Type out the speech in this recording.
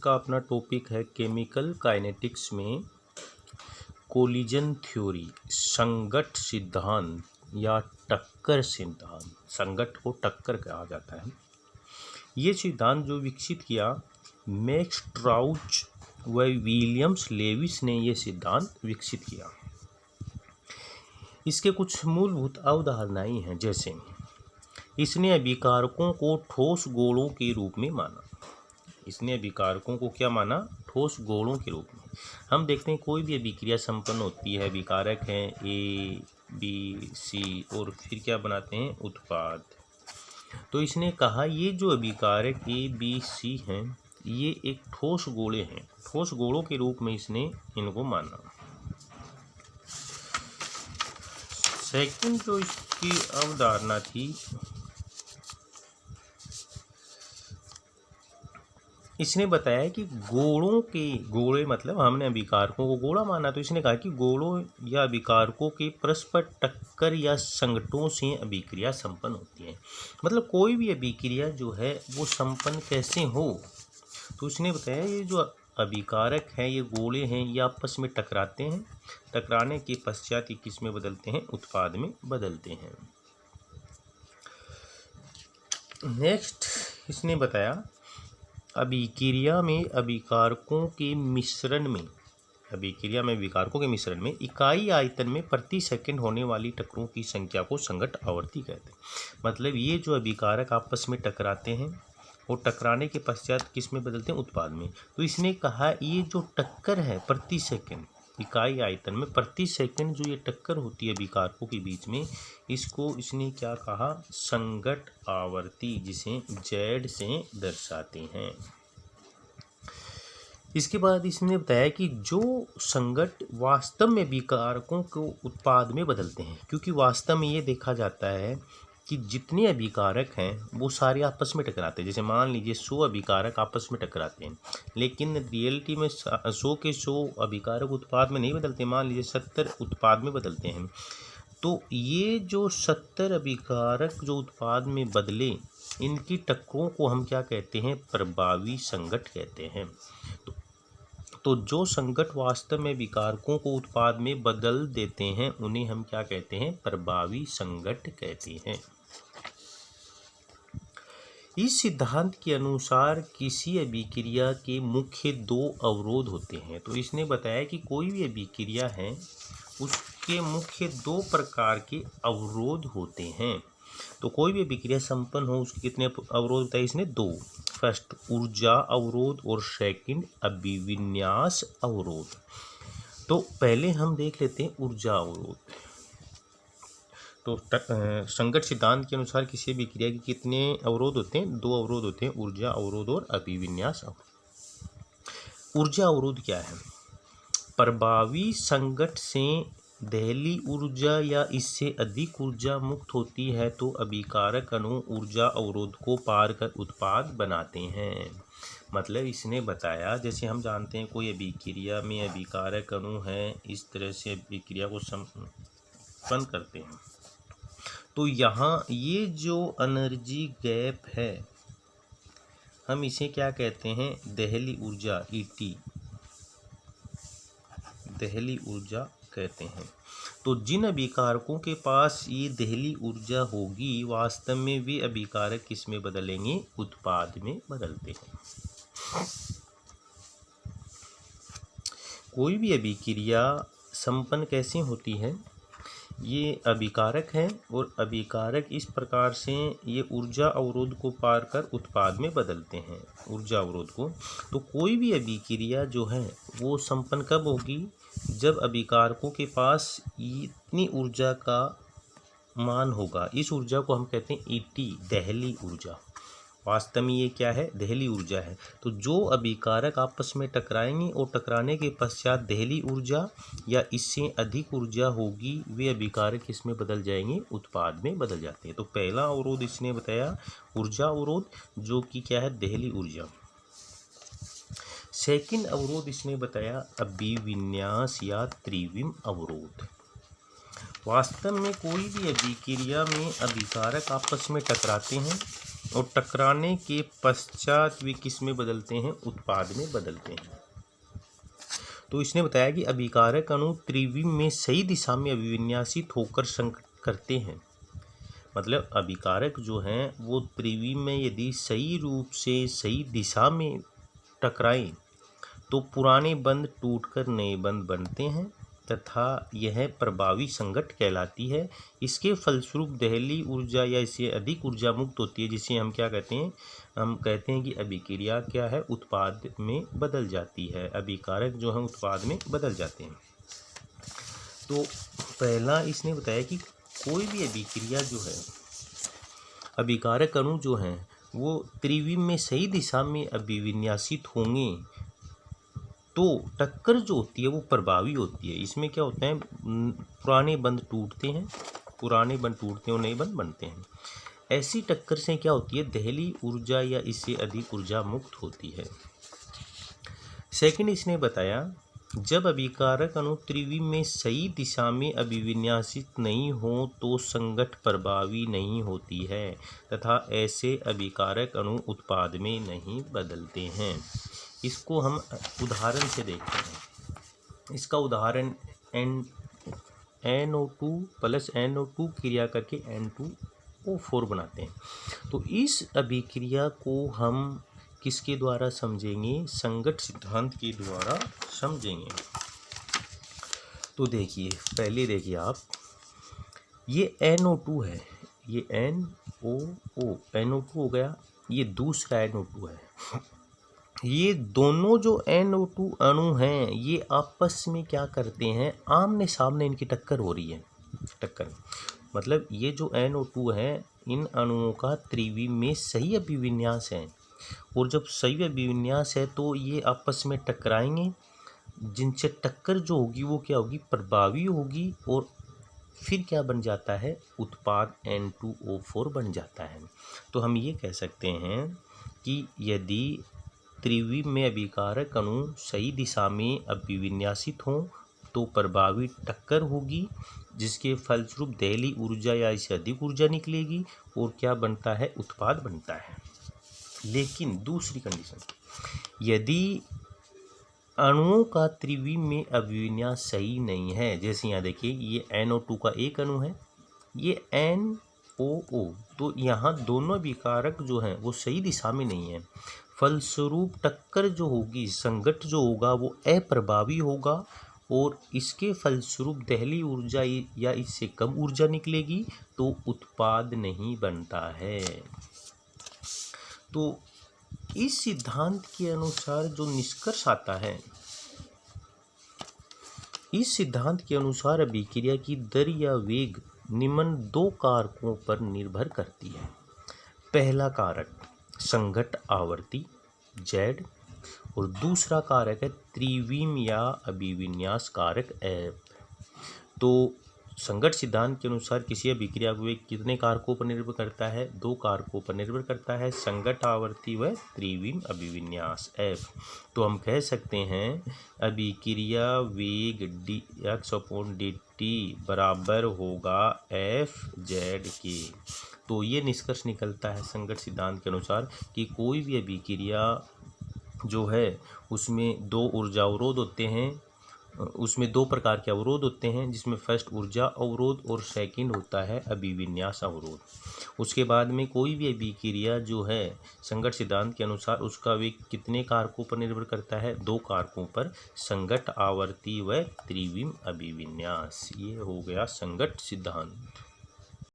का अपना टॉपिक है केमिकल काइनेटिक्स में कोलिजन थ्योरी, संघट्ट सिद्धांत या टक्कर सिद्धांत। संघट्ट को टक्कर कहा जाता है। ये सिद्धांत जो विकसित किया मैक्स ट्राउच व विलियम्स लेविस ने ये सिद्धांत विकसित किया। इसके कुछ मूलभूत अवधारणाएं हैं, जैसे इसने अभिकारकों को ठोस गोलों के रूप में माना। इसने अभिकारकों को क्या माना? ठोस गोलों के रूप में। हम देखते हैं कोई भी अभिक्रिया संपन्न होती है, अभिकारक हैं ए बी सी और फिर क्या बनाते हैं? उत्पाद। तो इसने कहा ये जो अभिकारक ए बी सी हैं ये एक ठोस गोले हैं, ठोस गोलों के रूप में इसने इनको माना। सेकंड जो इसकी अवधारणा थी, इसने बताया कि गोले मतलब हमने अभिकारकों को गोला माना, तो इसने कहा कि गोलों या अभिकारकों के परस्पर टक्कर या संघटनों से अभिक्रिया संपन्न होती है। मतलब कोई भी अभिक्रिया जो है वो संपन्न कैसे हो, तो इसने बताया ये जो अभिकारक हैं ये गोले हैं, ये आपस में टकराते हैं, टकराने के पश्चात ये किस में बदलते हैं? उत्पाद में बदलते हैं। नेक्स्ट इसने बताया अभिक्रिया में अभिकारकों के मिश्रण में इकाई आयतन में प्रति सेकंड होने वाली टक्करों की संख्या को संघट्ट आवर्ती कहते हैं। मतलब ये जो अभिकारक आपस में टकराते हैं और टकराने के पश्चात किस में बदलते हैं? उत्पाद में। तो इसने कहा ये जो टक्कर है प्रति सेकंड, इकाई आयतन में प्रति सेकंड जो ये टक्कर होती है अभिकारकों के बीच में, इसको इसने क्या कहा? संघट्ट आवर्ती, जिसे जेड से दर्शाते हैं। इसके बाद इसने बताया कि जो संघट्ट वास्तव में अभिकारकों को उत्पाद में बदलते हैं, क्योंकि वास्तव में ये देखा जाता है कि जितने अभिकारक हैं वो सारे आपस में टकराते हैं। जैसे मान लीजिए 100 अभिकारक आपस में टकराते हैं, लेकिन रियलिटी में 100 के 100 अभिकारक उत्पाद में नहीं बदलते। मान लीजिए 70 उत्पाद में बदलते हैं। तो ये जो 70 अभिकारक जो उत्पाद में बदले, इनकी टक्करों को हम क्या कहते हैं? प्रभावी संघट्ट कहते हैं। तो जो संघट्ट वास्तव में अभिकारकों को उत्पाद में बदल देते हैं उन्हें हम क्या कहते हैं? प्रभावी संघट्ट कहते हैं। इस सिद्धांत के अनुसार किसी अभिक्रिया के मुख्य 2 अवरोध होते हैं। तो इसने बताया कि कोई भी अभिक्रिया है उसके मुख्य 2 प्रकार के अवरोध होते हैं। तो कोई भी अभिक्रिया संपन्न हो उसके कितने अवरोध बताए इसने? 2। फर्स्ट ऊर्जा अवरोध और सेकंड अभिविन्यास अवरोध। तो पहले हम देख लेते हैं ऊर्जा अवरोध। तो संघट्ट सिद्धांत के अनुसार किसी अभिक्रिया के कितने अवरोध होते हैं? 2 अवरोध होते हैं, ऊर्जा अवरोध और अभिविन्यास अवरोध। ऊर्जा अवरोध क्या है? प्रभावी संघट्ट से दहली ऊर्जा या इससे अधिक ऊर्जा मुक्त होती है तो अभिकारक अणु ऊर्जा अवरोध को पार कर उत्पाद बनाते हैं। मतलब इसने बताया, जैसे हम जानते हैं कोई अभिक्रिया में अभिकारक अणु है, इस तरह से अभिक्रिया को संपन्न करते हैं। तो यहाँ ये जो एनर्जी गैप है हम इसे क्या कहते हैं? दहली ऊर्जा, ईटी, दहली ऊर्जा कहते हैं। तो जिन अभिकारकों के पास ये दहली ऊर्जा होगी वास्तव में वे अभिकारक किस में बदलेंगे? उत्पाद में बदलते हैं। कोई भी अभिक्रिया संपन्न कैसे होती है? ये अभिकारक हैं और अभिकारक इस प्रकार से ये ऊर्जा अवरोध को पार कर उत्पाद में बदलते हैं, ऊर्जा अवरोध को। तो कोई भी अभिक्रिया जो है वो संपन्न कब होगी? जब अभिकारकों के पास इतनी ऊर्जा का मान होगा। इस ऊर्जा को हम कहते हैं ईटी, दहली ऊर्जा। वास्तव में ये क्या है? दहली ऊर्जा है। तो जो अभिकारक आपस में टकराएंगे और टकराने के पश्चात दहली ऊर्जा या इससे अधिक ऊर्जा होगी, वे अभिकारक इसमें बदल जाएंगे, उत्पाद में बदल जाते हैं। तो पहला अवरोध इसने बताया ऊर्जा अवरोध, जो कि क्या है? दहली ऊर्जा। सेकंड अवरोध इसने बताया अभिविन्यास या त्रिविम अवरोध। वास्तव में कोई भी अभिक्रिया में अभिकारक आपस में टकराते हैं और टकराने के पश्चात वे किस में बदलते हैं, उत्पाद में बदलते हैं। तो इसने बताया कि अभिकारक अणु त्रिविम में सही दिशा में अभिविन्यासित होकर संकट करते हैं। मतलब अभिकारक जो हैं वो त्रिविम में यदि सही रूप से सही दिशा में टकराएं तो पुराने बंध टूटकर नए बंध बनते हैं तथा यह प्रभावी संघट कहलाती है। इसके फलस्वरूप दहली ऊर्जा या इससे अधिक ऊर्जा मुक्त होती है, जिसे हम क्या कहते हैं, हम कहते हैं कि अभिक्रिया क्या है, उत्पाद में बदल जाती है। अभिकारक जो है उत्पाद में बदल जाते हैं। तो पहला इसने बताया कि कोई भी अभिक्रिया जो है, अभिकारक अणु जो हैं वो त्रिविम में सही दिशा में अभिविन्यासित होंगे तो टक्कर जो होती है वो प्रभावी होती है। इसमें क्या होता है, पुराने बंध टूटते हैं, पुराने बंध टूटते हैं और नए बंध बनते हैं। ऐसी टक्कर से क्या होती है, दहली ऊर्जा या इससे अधिक ऊर्जा मुक्त होती है। सेकंड इसने बताया जब अभिकारक अणु त्रिविम में सही दिशा में अभिविन्यासित नहीं हो तो संघट प्रभावी नहीं होती है तथा ऐसे अभिकारक अणु उत्पाद में नहीं बदलते हैं। इसको हम उदाहरण से देखते हैं। इसका उदाहरण NO2 प्लस NO2 क्रिया करके N2O4 बनाते हैं। तो इस अभिक्रिया को हम किसके द्वारा समझेंगे, संघट सिद्धांत के द्वारा समझेंगे। तो देखिए, पहले देखिए आप, ये NO2 है, ये NO2 हो गया, ये दूसरा NO2 है। ये दोनों जो NO2 अणु हैं ये आपस में क्या करते हैं, आमने सामने इनकी टक्कर हो रही है। टक्कर मतलब ये जो NO2 है इन अणुओं का त्रिविम में सही अभिविन्यास है और जब सही अभिविन्यास है तो ये आपस में टकराएंगे, जिनसे टक्कर जो होगी वो क्या होगी, प्रभावी होगी और फिर क्या बन जाता है, उत्पाद N2O4 बन जाता है। तो हम ये कह सकते हैं कि यदि त्रिविम में अभिकारक अणु सही दिशा में अभिविन्यासित हों तो प्रभावी टक्कर होगी, जिसके फलस्वरूप दहली ऊर्जा या इससे अधिक ऊर्जा निकलेगी और क्या बनता है, उत्पाद बनता है। लेकिन दूसरी कंडीशन, यदि अणुओं का त्रिविम में अभिविन्यास सही नहीं है, जैसे यहाँ देखिए ये NO2 का एक अणु है, ये NOO, तो यहाँ दोनों अभिकारक जो हैं वो सही दिशा में नहीं है, फलस्वरूप टक्कर जो होगी, संघट जो होगा वो अप्रभावी होगा और इसके फलस्वरूप दहली ऊर्जा या इससे कम ऊर्जा निकलेगी तो उत्पाद नहीं बनता है। तो इस सिद्धांत के अनुसार जो निष्कर्ष आता है, इस सिद्धांत के अनुसार अभिक्रिया की दर या वेग निम्न दो कारकों पर निर्भर करती है। पहला कारक संघट आवर्ती Z और दूसरा कारक है त्रिविम या अभिविन्यास कारक F। तो संघट सिद्धांत के अनुसार किसी अभिक्रिया को कितने कारकों पर निर्भर करता है, दो कारकों पर निर्भर करता है, संघट आवर्ती व त्रिविम अभिविन्यास F। तो हम कह सकते हैं अभिक्रिया वेग dx/dt बराबर होगा FZ के। तो ये निष्कर्ष निकलता है संघट सिद्धांत के अनुसार कि कोई भी अभिक्रिया जो है उसमें दो ऊर्जा अवरोध होते हैं, उसमें दो प्रकार के अवरोध होते हैं, जिसमें फर्स्ट ऊर्जा अवरोध और सेकंड होता है अभिविन्यास अवरोध। उसके बाद में कोई भी अभिक्रिया जो है संघट सिद्धांत के अनुसार उसका वेग कितने कारकों पर निर्भर करता है, दो कारकों पर, संघट आवर्ती व त्रिविम अभिविन्यास। ये हो गया संघट सिद्धांत।